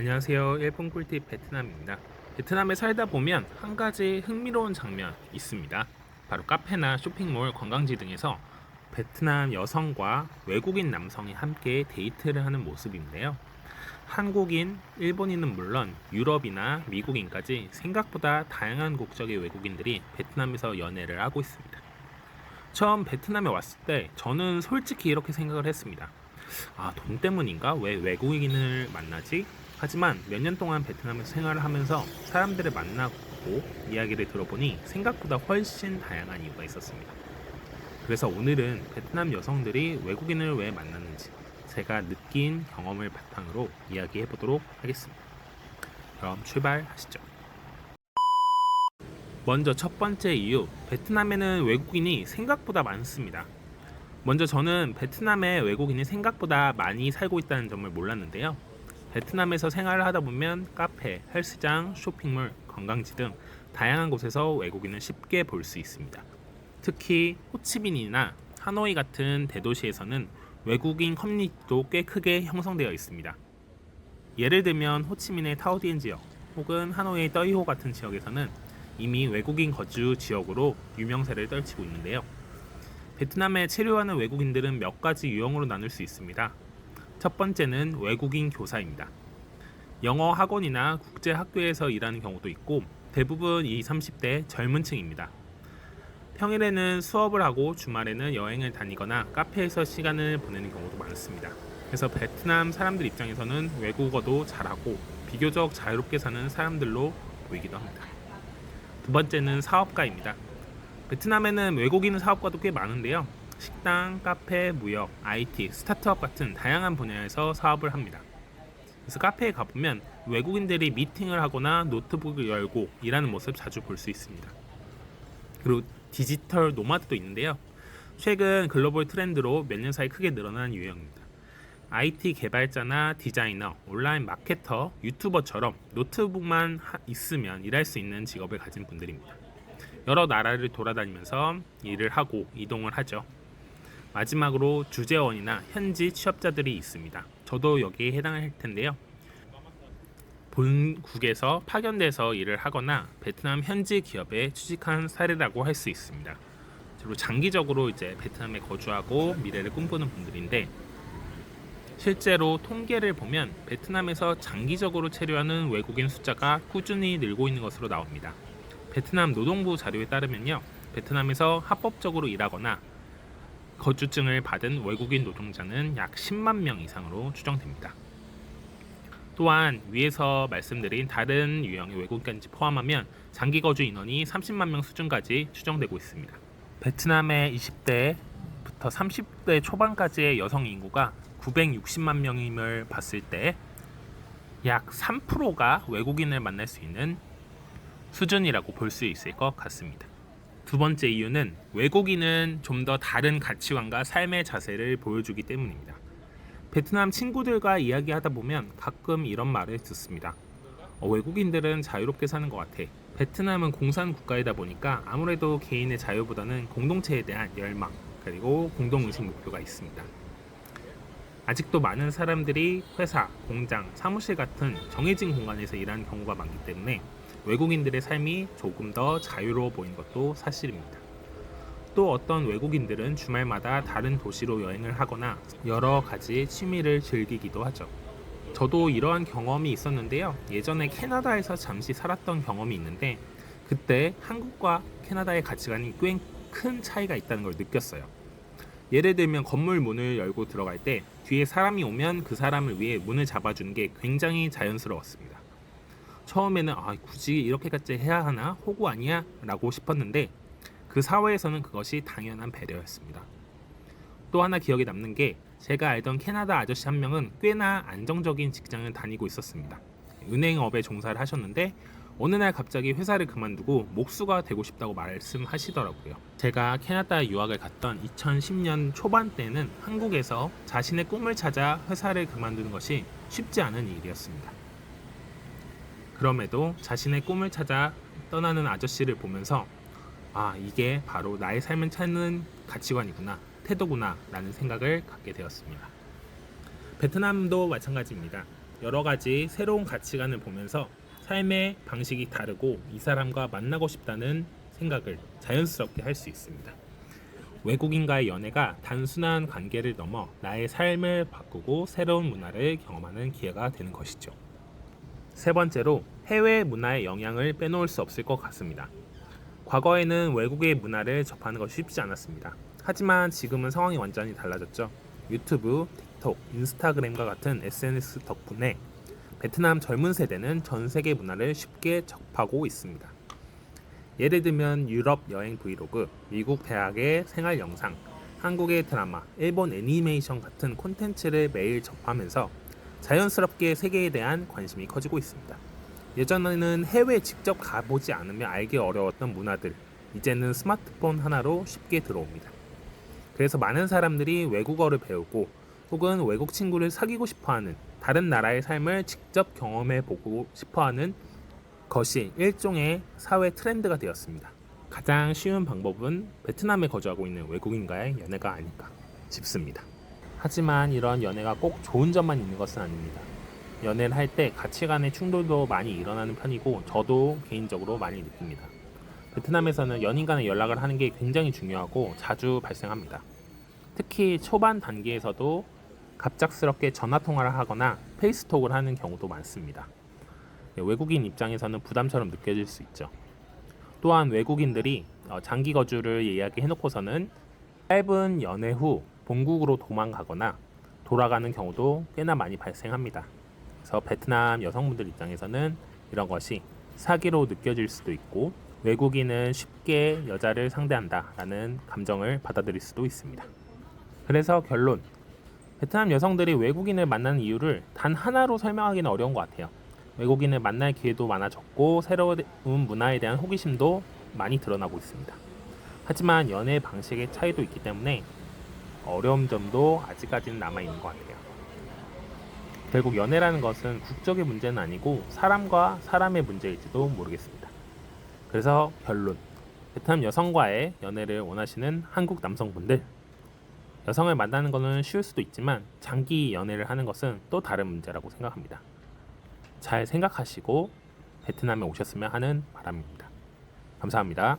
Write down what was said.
안녕하세요. 일본 꿀팁 베트남입니다. 베트남에 살다 보면 한 가지 흥미로운 장면 있습니다. 바로 카페나 쇼핑몰, 관광지 등에서 베트남 여성과 외국인 남성이 함께 데이트를 하는 모습인데요. 한국인, 일본인은 물론 유럽이나 미국인까지 생각보다 다양한 국적의 외국인들이 베트남에서 연애를 하고 있습니다. 처음 베트남에 왔을 때 저는 솔직히 이렇게 생각을 했습니다. 돈 때문인가? 왜 외국인을 만나지? 하지만 몇 년 동안 베트남에서 생활을 하면서 사람들을 만나고 이야기를 들어보니 생각보다 훨씬 다양한 이유가 있었습니다. 그래서 오늘은 베트남 여성들이 외국인을 왜 만나는지 제가 느낀 경험을 바탕으로 이야기해 보도록 하겠습니다. 그럼 출발하시죠. 먼저 첫 번째 이유, 베트남에는 외국인이 생각보다 많습니다. 먼저 저는 베트남에 외국인이 생각보다 많이 살고 있다는 점을 몰랐는데요. 베트남에서 생활을 하다 보면 카페, 헬스장, 쇼핑몰, 관광지 등 다양한 곳에서 외국인을 쉽게 볼 수 있습니다. 특히 호치민이나 하노이 같은 대도시에서는 외국인 커뮤니티도 꽤 크게 형성되어 있습니다. 예를 들면 호치민의 타오디엔 지역 혹은 하노이의 떠이호 같은 지역에서는 이미 외국인 거주 지역으로 유명세를 떨치고 있는데요. 베트남에 체류하는 외국인들은 몇 가지 유형으로 나눌 수 있습니다. 첫 번째는 외국인 교사입니다. 영어 학원이나 국제 학교에서 일하는 경우도 있고 대부분 20, 30대 젊은 층입니다. 평일에는 수업을 하고 주말에는 여행을 다니거나 카페에서 시간을 보내는 경우도 많습니다. 그래서 베트남 사람들 입장에서는 외국어도 잘하고 비교적 자유롭게 사는 사람들로 보이기도 합니다. 두 번째는 사업가입니다. 베트남에는 외국인 사업가도 꽤 많은데요. 식당, 카페, 무역, IT, 스타트업 같은 다양한 분야에서 사업을 합니다. 그래서 카페에 가보면 외국인들이 미팅을 하거나 노트북을 열고 일하는 모습 자주 볼 수 있습니다. 그리고 디지털 노마드도 있는데요. 최근 글로벌 트렌드로 몇 년 사이 크게 늘어난 유형입니다. IT 개발자나 디자이너, 온라인 마케터, 유튜버처럼 노트북만 있으면 일할 수 있는 직업을 가진 분들입니다. 여러 나라를 돌아다니면서 일을 하고 이동을 하죠. 마지막으로 주재원이나 현지 취업자들이 있습니다. 저도 여기에 해당할 텐데요. 본국에서 파견돼서 일을 하거나 베트남 현지 기업에 취직한 사례라고 할 수 있습니다. 주로 장기적으로 이제 베트남에 거주하고 미래를 꿈꾸는 분들인데 실제로 통계를 보면 베트남에서 장기적으로 체류하는 외국인 숫자가 꾸준히 늘고 있는 것으로 나옵니다. 베트남 노동부 자료에 따르면요, 베트남에서 합법적으로 일하거나 거주증을 받은 외국인 노동자는 약 10만 명 이상으로 추정됩니다. 또한 위에서 말씀드린 다른 유형의 외국인까지 포함하면 장기 거주 인원이 30만 명 수준까지 추정되고 있습니다. 베트남의 20대부터 30대 초반까지의 여성 인구가 960만 명임을 봤을 때 약 3%가 외국인을 만날 수 있는 수준이라고 볼 수 있을 것 같습니다. 두 번째 이유는 외국인은 좀 더 다른 가치관과 삶의 자세를 보여주기 때문입니다. 베트남 친구들과 이야기하다 보면 가끔 이런 말을 듣습니다. 외국인들은 자유롭게 사는 것 같아. 베트남은 공산 국가이다 보니까 아무래도 개인의 자유보다는 공동체에 대한 열망, 그리고 공동의식 목표가 있습니다. 아직도 많은 사람들이 회사, 공장, 사무실 같은 정해진 공간에서 일하는 경우가 많기 때문에 외국인들의 삶이 조금 더 자유로워 보이는 것도 사실입니다. 또 어떤 외국인들은 주말마다 다른 도시로 여행을 하거나 여러 가지 취미를 즐기기도 하죠. 저도 이러한 경험이 있었는데요. 예전에 캐나다에서 잠시 살았던 경험이 있는데 그때 한국과 캐나다의 가치관이 꽤 큰 차이가 있다는 걸 느꼈어요. 예를 들면 건물 문을 열고 들어갈 때 뒤에 사람이 오면 그 사람을 위해 문을 잡아주는 게 굉장히 자연스러웠습니다. 처음에는 굳이 이렇게까지 해야 하나? 호구 아니야? 라고 싶었는데 그 사회에서는 그것이 당연한 배려였습니다. 또 하나 기억에 남는 게 제가 알던 캐나다 아저씨 한 명은 꽤나 안정적인 직장을 다니고 있었습니다. 은행업에 종사를 하셨는데 어느 날 갑자기 회사를 그만두고 목수가 되고 싶다고 말씀하시더라고요. 제가 캐나다 유학을 갔던 2010년 초반 때는 한국에서 자신의 꿈을 찾아 회사를 그만두는 것이 쉽지 않은 일이었습니다. 그럼에도 자신의 꿈을 찾아 떠나는 아저씨를 보면서 이게 바로 나의 삶을 찾는 가치관이구나, 태도구나 라는 생각을 갖게 되었습니다. 베트남도 마찬가지입니다. 여러 가지 새로운 가치관을 보면서 삶의 방식이 다르고 이 사람과 만나고 싶다는 생각을 자연스럽게 할 수 있습니다. 외국인과의 연애가 단순한 관계를 넘어 나의 삶을 바꾸고 새로운 문화를 경험하는 기회가 되는 것이죠. 세 번째로 해외 문화의 영향을 빼놓을 수 없을 것 같습니다. 과거에는 외국의 문화를 접하는 것이 쉽지 않았습니다. 하지만 지금은 상황이 완전히 달라졌죠. 유튜브, 틱톡, 인스타그램과 같은 SNS 덕분에 베트남 젊은 세대는 전 세계 문화를 쉽게 접하고 있습니다. 예를 들면 유럽 여행 브이로그, 미국 대학의 생활 영상, 한국의 드라마, 일본 애니메이션 같은 콘텐츠를 매일 접하면서 자연스럽게 세계에 대한 관심이 커지고 있습니다. 예전에는 해외에 직접 가보지 않으면 알기 어려웠던 문화들, 이제는 스마트폰 하나로 쉽게 들어옵니다. 그래서 많은 사람들이 외국어를 배우고 혹은 외국 친구를 사귀고 싶어하는, 다른 나라의 삶을 직접 경험해보고 싶어하는 것이 일종의 사회 트렌드가 되었습니다. 가장 쉬운 방법은 베트남에 거주하고 있는 외국인과의 연애가 아닐까 싶습니다. 하지만 이런 연애가 꼭 좋은 점만 있는 것은 아닙니다. 연애를 할 때 가치관의 충돌도 많이 일어나는 편이고 저도 개인적으로 많이 느낍니다. 베트남에서는 연인 간의 연락을 하는 게 굉장히 중요하고 자주 발생합니다. 특히 초반 단계에서도 갑작스럽게 전화통화를 하거나 페이스톡을 하는 경우도 많습니다. 외국인 입장에서는 부담처럼 느껴질 수 있죠. 또한 외국인들이 장기 거주를 이야기해놓고서는 짧은 연애 후 본국으로 도망가거나 돌아가는 경우도 꽤나 많이 발생합니다. 그래서 베트남 여성분들 입장에서는 이런 것이 사기로 느껴질 수도 있고 외국인은 쉽게 여자를 상대한다라는 감정을 받아들일 수도 있습니다. 그래서 결론, 베트남 여성들이 외국인을 만나는 이유를 단 하나로 설명하기는 어려운 것 같아요. 외국인을 만날 기회도 많아졌고 새로운 문화에 대한 호기심도 많이 드러나고 있습니다. 하지만 연애 방식의 차이도 있기 때문에 어려운 점도 아직까지는 남아있는 것 같아요. 결국 연애라는 것은 국적의 문제는 아니고 사람과 사람의 문제일지도 모르겠습니다. 그래서 결론, 베트남 여성과의 연애를 원하시는 한국 남성분들, 여성을 만나는 것은 쉬울 수도 있지만 장기 연애를 하는 것은 또 다른 문제라고 생각합니다. 잘 생각하시고 베트남에 오셨으면 하는 바람입니다. 감사합니다.